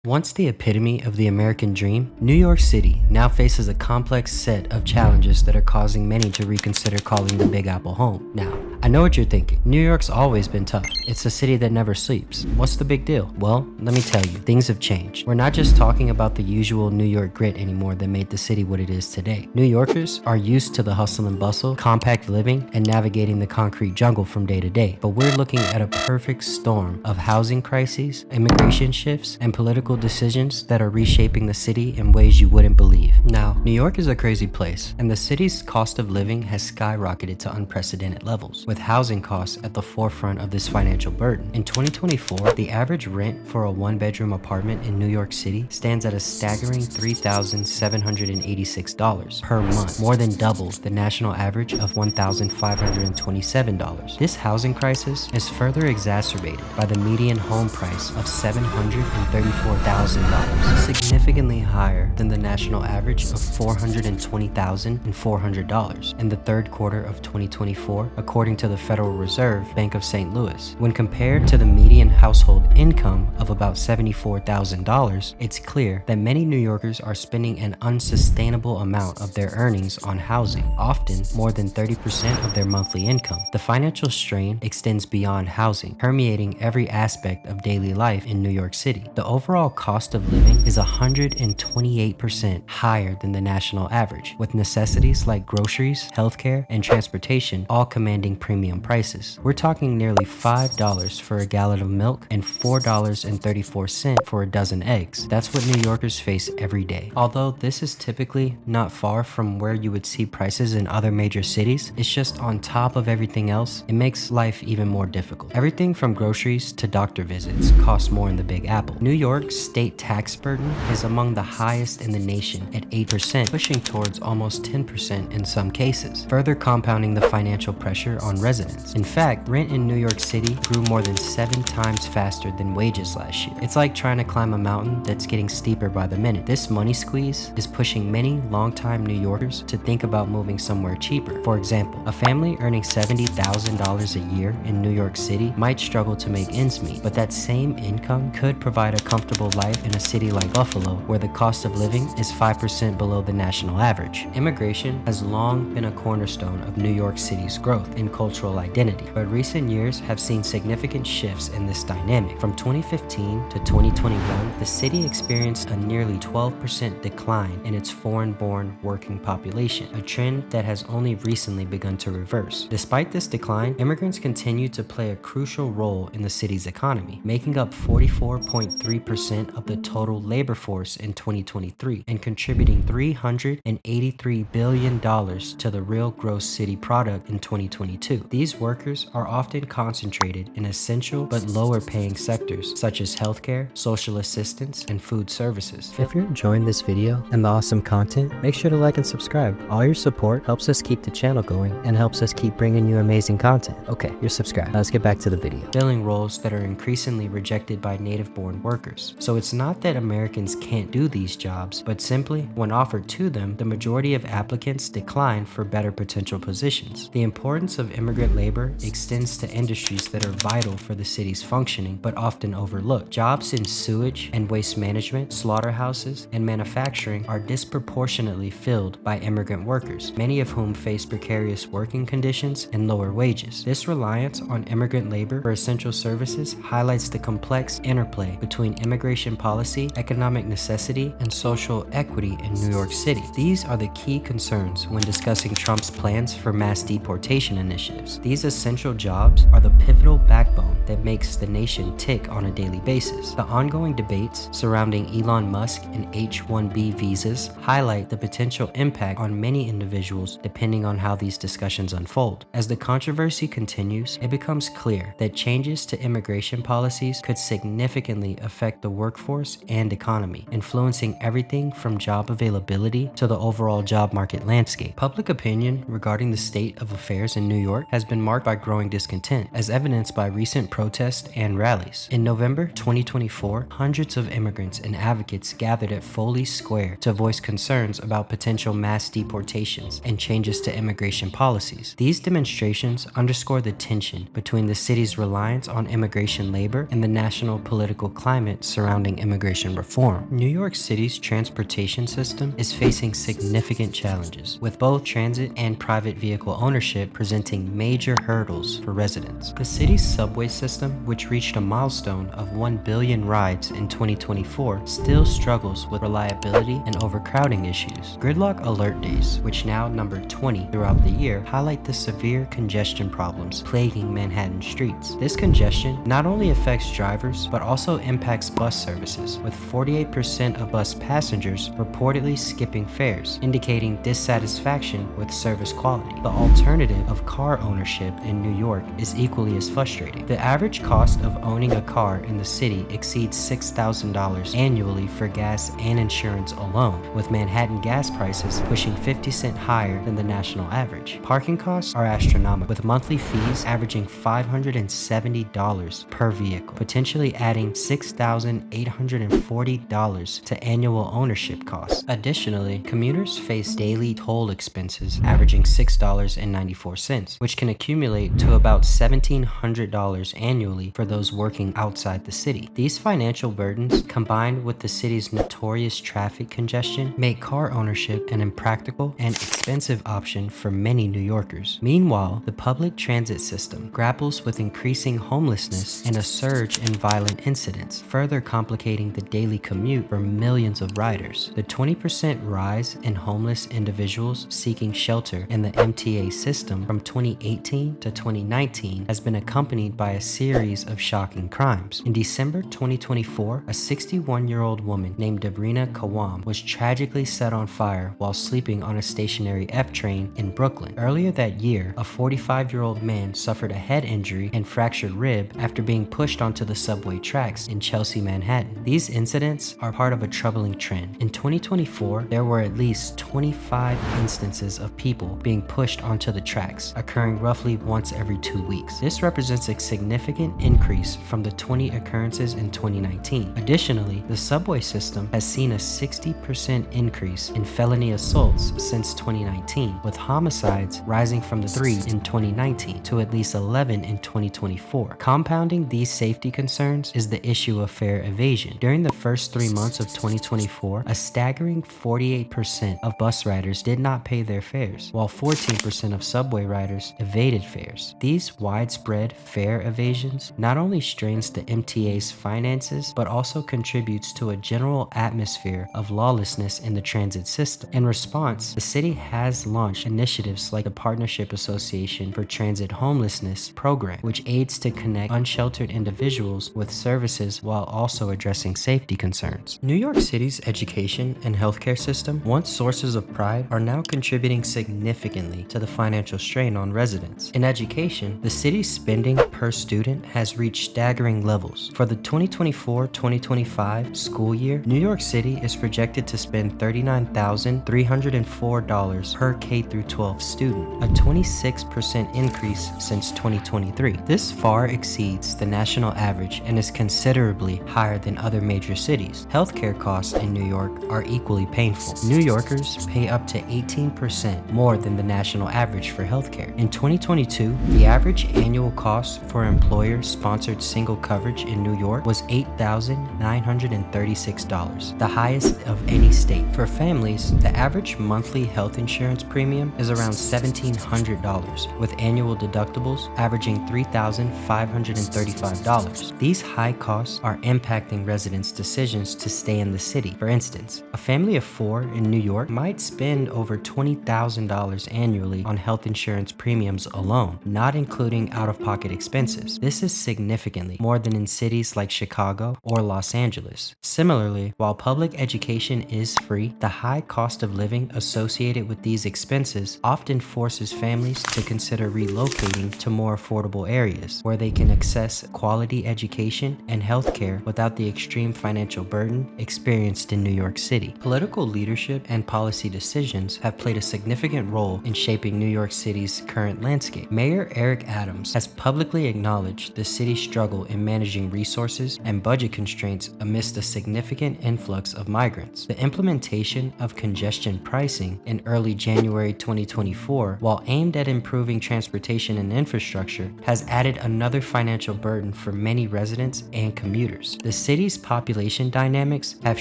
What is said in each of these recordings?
Once the epitome of the American dream, New York City now faces a complex set of challenges that are causing many to reconsider calling the Big Apple home. Now, I know what you're thinking. New York's always been tough. It's a city that never sleeps. What's the big deal? Well, let me tell you, things have changed. We're not just talking about the usual New York grit anymore that made the city what it is today. New Yorkers are used to the hustle and bustle, compact living, and navigating the concrete jungle from day to day. But we're looking at a perfect storm of housing crises, immigration shifts, and political decisions that are reshaping the city in ways you wouldn't believe. Now, New York is a crazy place, and the city's cost of living has skyrocketed to unprecedented levels, with housing costs at the forefront of this financial burden. In 2024, the average rent for a one-bedroom apartment in New York City stands at a staggering $3,786 per month, more than double the national average of $1,527. This housing crisis is further exacerbated by the median home price of $734,000, significantly higher than the national average of $420,400 in the third quarter of 2024, according to the Federal Reserve Bank of St. Louis. When compared to the median household income of about $74,000, it's clear that many New Yorkers are spending an unsustainable amount of their earnings on housing, often more than 30% of their monthly income. The financial strain extends beyond housing, permeating every aspect of daily life in New York City. The overall cost of living is 128% higher than the national average, with necessities like groceries, healthcare, and transportation all commanding premium prices. We're talking nearly $5 for a gallon of milk and $4.34 for a dozen eggs. That's what New Yorkers face every day. Although this is typically not far from where you would see prices in other major cities, it's just on top of everything else. It makes life even more difficult. Everything from groceries to doctor visits costs more in the Big Apple. New York's state tax burden is among the highest in the nation at 8%, pushing towards almost 10% in some cases, further compounding the financial pressure on residents. In fact, rent in New York City grew more than 7 times faster than wages last year. It's like trying to climb a mountain that's getting steeper by the minute. This money squeeze is pushing many longtime New Yorkers to think about moving somewhere cheaper. For example, a family earning $70,000 a year in New York City might struggle to make ends meet, but that same income could provide a comfortable life in a city like Buffalo, where the cost of living is 5% below the national average. Immigration has long been a cornerstone of New York City's growth and cultural identity, but recent years have seen significant shifts in this dynamic. From 2015 to 2021, the city experienced a nearly 12% decline in its foreign-born working population, a trend that has only recently begun to reverse. Despite this decline, immigrants continue to play a crucial role in the city's economy, making up 44.3% of the total labor force in 2023 and contributing $383 billion to the real gross city product in 2022. These workers are often concentrated in essential but lower paying sectors such as healthcare, social assistance, and food services. If you're enjoying this video and the awesome content, make sure to like and subscribe. All your support helps us keep the channel going and helps us keep bringing you amazing content. Okay, you're subscribed. Let's get back to the video. Filling roles that are increasingly rejected by native-born workers. So it's not that Americans can't do these jobs, but simply, when offered to them, the majority of applicants decline for better potential positions. The importance of immigrant labor extends to industries that are vital for the city's functioning, but often overlooked. Jobs in sewage and waste management, slaughterhouses, and manufacturing are disproportionately filled by immigrant workers, many of whom face precarious working conditions and lower wages. This reliance on immigrant labor for essential services highlights the complex interplay between immigration policy, economic necessity, and social equity in New York City. These are the key concerns when discussing Trump's plans for mass deportation initiatives. These essential jobs are the pivotal backbone that makes the nation tick on a daily basis. The ongoing debates surrounding Elon Musk and H-1B visas highlight the potential impact on many individuals depending on how these discussions unfold. As the controversy continues, it becomes clear that changes to immigration policies could significantly affect the workforce and economy, influencing everything from job availability to the overall job market landscape. Public opinion regarding the state of affairs in New York has been marked by growing discontent, as evidenced by recent protests and rallies. In November 2024, hundreds of immigrants and advocates gathered at Foley Square to voice concerns about potential mass deportations and changes to immigration policies. These demonstrations underscore the tension between the city's reliance on immigration labor and the national political climate surrounding surrounding immigration reform. New York City's transportation system is facing significant challenges, with both transit and private vehicle ownership presenting major hurdles for residents. The city's subway system, which reached a milestone of 1 billion rides in 2024, still struggles with reliability and overcrowding issues. Gridlock alert days, which now number 20 throughout the year, highlight the severe congestion problems plaguing Manhattan streets. This congestion not only affects drivers, but also impacts bus services, with 48% of bus passengers reportedly skipping fares, indicating dissatisfaction with service quality. The alternative of car ownership in New York is equally as frustrating. The average cost of owning a car in the city exceeds $6,000 annually for gas and insurance alone, with Manhattan gas prices pushing 50 cents higher than the national average. Parking costs are astronomical, with monthly fees averaging $570 per vehicle, potentially adding $6,840 to annual ownership costs. Additionally, commuters face daily toll expenses averaging $6.94, which can accumulate to about $1,700 annually for those working outside the city. These financial burdens, combined with the city's notorious traffic congestion, make car ownership an impractical and expensive option for many New Yorkers. Meanwhile, the public transit system grapples with increasing homelessness and a surge in violent incidents, further complicating the daily commute for millions of riders. The 20% rise in homeless individuals seeking shelter in the MTA system from 2018 to 2019 has been accompanied by a series of shocking crimes. In December 2024, a 61-year-old woman named Debrina Kawam was tragically set on fire while sleeping on a stationary F train in Brooklyn. Earlier that year, a 45-year-old man suffered a head injury and fractured rib after being pushed onto the subway tracks in Chelsea, Manhattan. These incidents are part of a troubling trend. In 2024, there were at least 25 instances of people being pushed onto the tracks, occurring roughly once every 2 weeks. This represents a significant increase from the 20 occurrences in 2019. Additionally, the subway system has seen a 60% increase in felony assaults since 2019, with homicides rising from 3 in 2019 to at least 11 in 2024. Compounding these safety concerns is the issue of fare evasion. During the first 3 months of 2024, a staggering 48% of bus riders did not pay their fares, while 14% of subway riders evaded fares. These widespread fare evasions not only strains the MTA's finances, but also contributes to a general atmosphere of lawlessness in the transit system. In response, the city has launched initiatives like the Partnership Association for Transit Homelessness program, which aids to connect unsheltered individuals with services while also addressing safety concerns. New York City's education and healthcare system, once sources of pride, are now contributing significantly to the financial strain on residents. In education, the city's spending per student has reached staggering levels. For the 2024-2025 school year, New York City is projected to spend $39,304 per K-12 student, a 26% increase since 2023. This far exceeds the national average and is considerably higher than other major cities. Healthcare costs in New York are equally painful. New Yorkers pay up to 18% more than the national average for healthcare. In 2022, the average annual cost for employer-sponsored single coverage in New York was $8,936, the highest of any state. For families, the average monthly health insurance premium is around $1,700, with annual deductibles averaging $3,535. These high costs are impacting residents' decisions to stay in the city. For instance, a family of 4 in New York might spend over $20,000 annually on health insurance premiums alone, not including out-of-pocket expenses. This is significantly more than in cities like Chicago or Los Angeles. Similarly, while public education is free, the high cost of living associated with these expenses often forces families to consider relocating to more affordable areas where they can access quality education and healthcare without the extreme financial burden experienced in New York City. Political leadership and policy decisions have played a significant role in shaping New York City's current landscape. Mayor Eric Adams has publicly acknowledged the city's struggle in managing resources and budget constraints amidst a significant influx of migrants. The implementation of congestion pricing in early January 2024, while aimed at improving transportation and infrastructure, has added another financial burden for many residents and commuters. The city's population dynamics have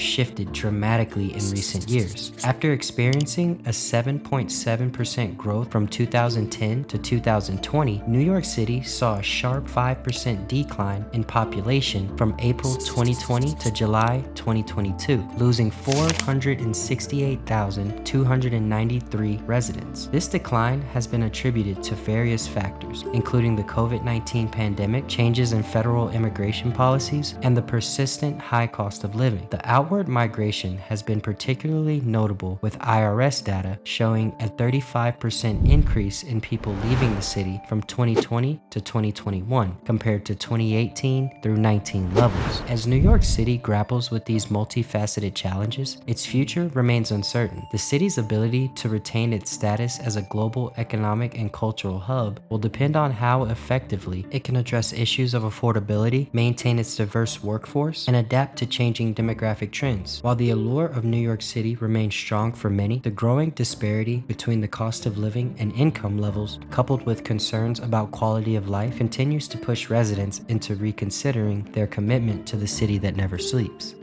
shifted dramatically in recent years. After experiencing a 7.7% growth from 2010 to 2020, New York City saw a sharp 5% decline in population from April 2020 to July 2022, losing 468,293 residents. This decline has been attributed to various factors, including the COVID-19 pandemic, changes in federal immigration policies, and the persistent high cost of living. The outward migration has been particularly notable, with IRS data showing a 35% increase in people leaving the city from 2020 to 2021 compared to 2018 through 19 levels. As New York City grapples with these multifaceted challenges, its future remains uncertain. The city's ability to retain its status as a global economic and cultural hub will depend on how effectively it can address issues of affordability, maintain its diverse workforce, and adapt to changing demographic trends. While the allure of New York City remains strong for many, the growing disparity between the cost of living and income levels, coupled with concerns about quality of life, continues to push residents into reconsidering their commitment to the city that never sleeps.